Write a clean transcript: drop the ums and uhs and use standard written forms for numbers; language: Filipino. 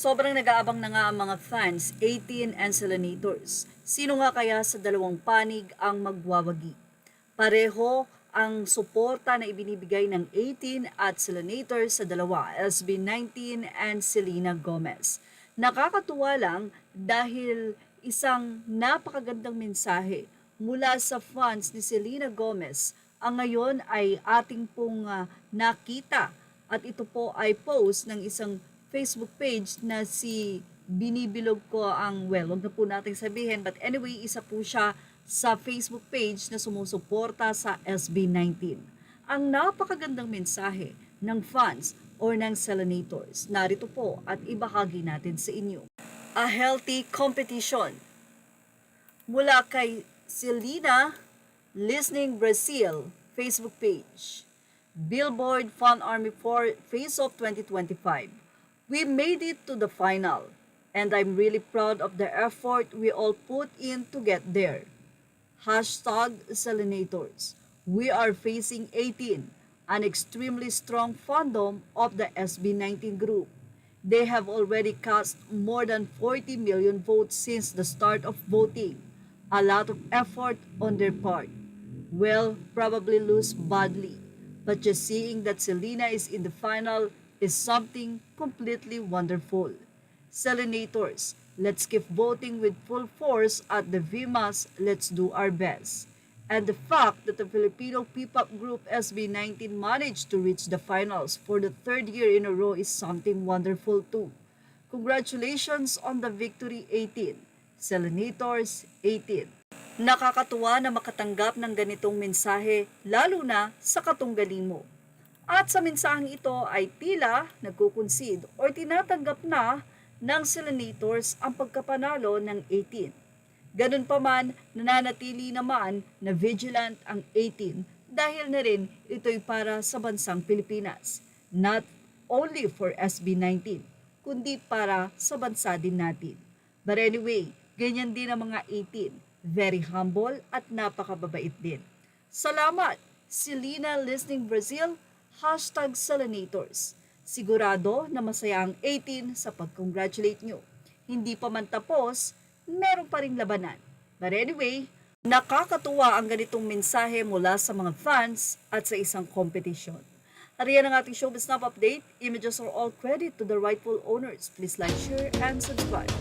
Sobrang nag-aabang na nga ang mga fans, 18 and Selenators. Sino nga kaya sa dalawang panig ang magwawagi? Pareho ang suporta na ibinibigay ng 18 at Selenators sa dalawa, SB19 and Selena Gomez. Nakakatuwa lang dahil isang napakagandang mensahe mula sa fans ni Selena Gomez ang ngayon ay ating pong nakita at ito po ay post ng isang Facebook page na si Binibilog ko ang, well, wag na po natin sabihin, but anyway, isa po siya sa Facebook page na sumusuporta sa SB19. Ang napakagandang mensahe ng fans or ng Selenators, narito po at ibahagi natin sa inyo. A healthy competition. Mula kay Selena Listening Brazil Facebook page. Billboard Fan Army 4 Face Off 2025. We made it to the final, and I'm really proud of the effort we all put in to get there. Hashtag Selenators. We are facing 18, an extremely strong fandom of the SB19 group. They have already cast more than 40 million votes since the start of voting. A lot of effort on their part. Will probably lose badly, but just seeing that Selena is in the final is something completely wonderful. Selenators, let's keep voting with full force at the VMAs. Let's do our best. And the fact that the Filipino P-pop group SB19 managed to reach the finals for the third year in a row is something wonderful too. Congratulations on the victory, 18. Selenators, 18. Nakakatuwa na makatanggap ng ganitong mensahe lalo na sa katunggali mo. At sa mensaheng ito ay tila nagkukonsid o tinatanggap na ng Selenators ang pagkapanalo ng 18. Ganun pa man, nananatili naman na vigilant ang 18 dahil na rin ito'y para sa bansang Pilipinas. Not only for SB19, kundi para sa bansa din natin. But anyway, ganyan din ang mga 18. Very humble at napakababait din. Salamat, Selena Listening Brazil, hashtag Selenators. Sigurado na masaya ang 18 sa pag-congratulate nyo. Hindi pa man tapos, meron pa ring labanan. But anyway, nakakatuwa ang ganitong mensahe mula sa mga fans at sa isang competition. Ariyan ang ating Showbiz Snap update. Images are all credit to the rightful owners. Please like, share, and subscribe.